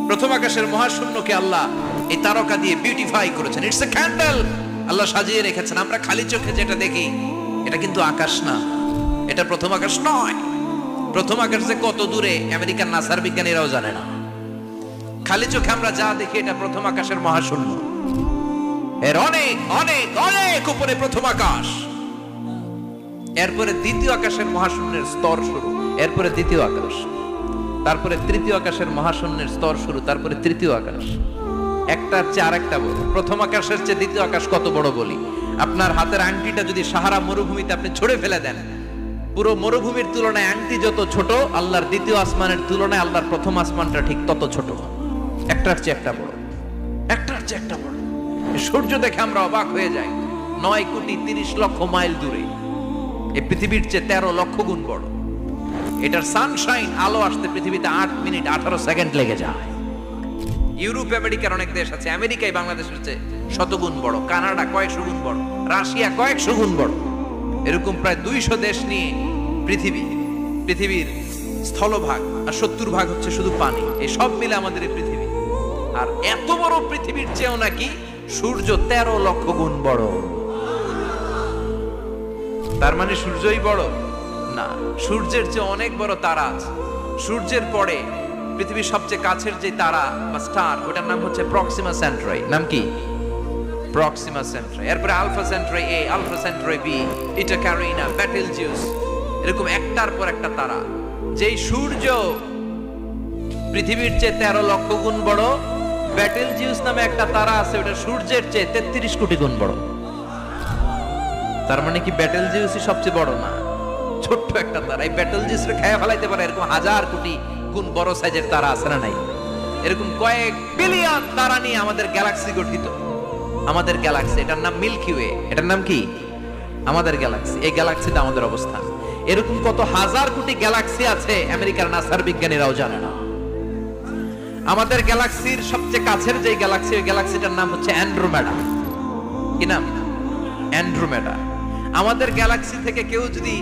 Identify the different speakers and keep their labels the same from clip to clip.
Speaker 1: প্রথম আকাশের মহাশূন্যকে আল্লাহ এই তারকা দিয়ে বিউটিফাই করেছেন। ইটস এ ক্যান্ডেল, আল্লাহ সাজিয়ে রেখেছেন। আমরা খালি চোখে যেটা দেখি এটা কিন্তু আকাশ না, এটা প্রথম আকাশ নয়। প্রথম আকাশ যে কত দূরে আমেরিকান নাসার বিজ্ঞানীরাও জানে না। খালি চোখে আমরা যা দেখি এটা প্রথম আকাশের মহাশূন্য, এর অনেক অনেক অনেক উপরে প্রথম আকাশ। এরপরে দ্বিতীয় আকাশের মহাশূন্যের স্তর শুরু, এরপরে দ্বিতীয় আকাশ, তারপরে তৃতীয় আকাশের মহাশূন্যের স্তর শুরু, তারপরে তৃতীয় আকাশ। একটার চেয়ে আরেকটা বড়। প্রথম আকাশের চেয়ে দ্বিতীয় আকাশ কত বড় বলি, আপনার হাতের আংটিটা যদি সাহারা মরুভূমিতে আপনি ছড়ে ফেলে দেন, পুরো মরুভূমির তুলনায় আংটি যত ছোট, আল্লাহর দ্বিতীয় আসমানের তুলনায় আল্লাহর প্রথম আসমানটা ঠিক তত ছোট। একটার চেয়ে একটা বড়, একটার চেয়ে একটা বড়। সূর্য দেখে আমরা অবাক হয়ে যাই, 9,30,00,000 মাইল দূরে। এই পৃথিবীর চেয়ে 13 লক্ষ গুণ বড়। এটার সানশাইন, আলো আসতে পৃথিবীতে 8 মিনিট 18 সেকেন্ড লেগে যায়। ইউরোপ আমেরিকার অনেক দেশ আছে, আমেরিকায় বাংলাদেশের চেয়ে শতগুণ বড়, কানাডা কয়েকশো গুণ বড়, রাশিয়া কয়েকশো গুণ বড়। এরকম প্রায় 200 দেশ নিয়ে পৃথিবীর স্থলভাগ, আর 70% হচ্ছে শুধু পানি। এই সব মিলে আমাদের এই পৃথিবী। আর এত বড় পৃথিবীর চেয়েও নাকি সূর্য 13 লক্ষ গুণ বড়। তার মানে সূর্যই বড় না, সূর্যের চেয়ে অনেক বড় তারা আছে। সূর্যের পরে পৃথিবীর সবচেয়ে কাছের যে তারা বা স্টার, ওটার নাম হচ্ছে প্রক্সিমা সেন্ট্রাই। নাম কি? প্রক্সিমা সেন্ট্রাই। এরপরে আলফা সেন্ট্রাই এ, আলফা সেন্ট্রাই বি, ইটা ক্যারিনা, বেটেলজিউস, এরকম একটার পর একটা তারা। যেই সূর্য পৃথিবীর চেয়ে 13 লক্ষ গুণ বড়, বেটেলজিউস নামে একটা তারা আছে, ওটা সূর্যের চেয়ে 33 কোটি গুণ বড়। তার মানে কি বেটেলজিউসই সবচেয়ে বড় না, ছোট্ট একটা তারা। এই বেটেলজিউসকে খেয়ে ফেলাইতে পারে এরকম 1000 কোটি গুণ বড় সাইজের তারা আছে না নাই? এরকম কয়েক বিলিয়ন তারা নিয়ে আমাদের গ্যালাক্সি গঠিত। আমাদের গ্যালাক্সি, এটার নাম মিল্কি ওয়ে। এটার নাম কি? আমাদের গ্যালাক্সি। এই গ্যালাক্সিতে আমাদের অবস্থান। এরকম কত হাজার কোটি গ্যালাক্সি আছে আমেরিকার নাসার বিজ্ঞানীরাও জানে না। আমাদের গ্যালাক্সির সবচেয়ে কাছের যে গ্যালাক্সি, ওই গ্যালাক্সিটার নাম হচ্ছে অ্যান্ড্রোমেডা। কি নাম? অ্যান্ড্রোমেডা। আমাদের গ্যালাক্সি থেকে কেউ যদি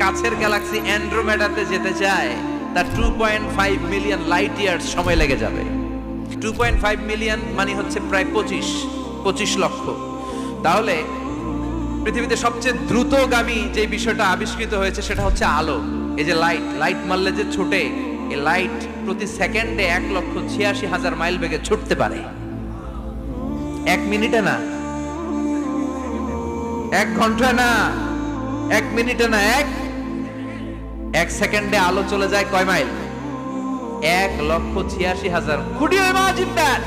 Speaker 1: কাছের গ্যালাক্সি অ্যান্ড্রোমেডাতে যেতে চায়, তার 2.5 মিলিয়ন লাইট ইয়ার্স সময় লেগে যাবে। 2.5 মিলিয়ন মানে হচ্ছে প্রায় 25 লক্ষ। তাহলে পৃথিবীতে সবচেয়ে দ্রুতগামী যে বিষয়টা আবিষ্কৃত হয়েছে সেটা হচ্ছে আলো। এই যে লাইট মারলে যে ছোটে, এই লাইট প্রতি সেকেন্ডে 1,86,000 মাইল বেগে ছুটতে পারে। 1 মিনিটে না, 1 ঘন্টায় না, 1 মিনিটে না, 1 সেকেন্ডে আলো চলে যায় কয় mile? 1,86,000। Could you imagine that?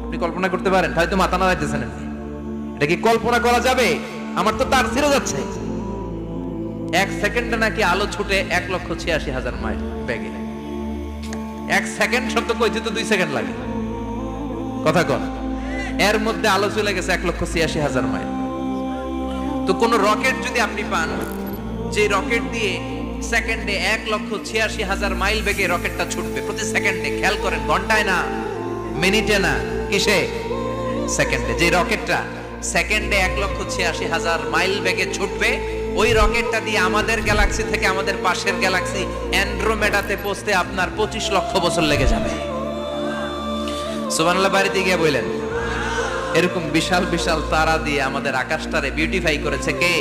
Speaker 1: আপনি কল্পনা করতে পারেন? হয়তো মাথা নাড়াইতেছেন। এটা কি কল্পনা করা যাবে? আমার তো তার ছিঁড়ে যাচ্ছে। 1 সেকেন্ডে নাকি আলো ছুটে 1,86,000 মাইল বেগে। 1 সেকেন্ড শব্দ কইতে তো 2 সেকেন্ড লাগে। কথা কন। এর মধ্যে আলো চলে গেছে 1,86,000 মাইল। তো কোন রকেট যদি আপনি পান, যে রকেট দিয়ে সেকেন্ডে 1,86,000 মাইল বেগে রকেটটা ছুটবে প্রতি সেকেন্ডে, খেয়াল করেন, ঘন্টায় না, মিনিটে না, কিসে? সেকেন্ডে। যে রকেটটা সেকেন্ডে 1,86,000 মাইল বেগে ছুটবে, ওই রকেটটা দিয়ে আমাদের গ্যালাক্সি থেকে আমাদের পাশের গ্যালাক্সি অ্যান্ড্রোমেডাতে পৌঁছতে আপনার 25 লক্ষ বছর লেগে যাবে। সুবহানাল্লাহ বাড়িতে গিয়ে বললেন। এরকম বিশাল বিশাল তারা দিয়ে আমাদের আকাশটারে বিউটিফাই করেছে কে?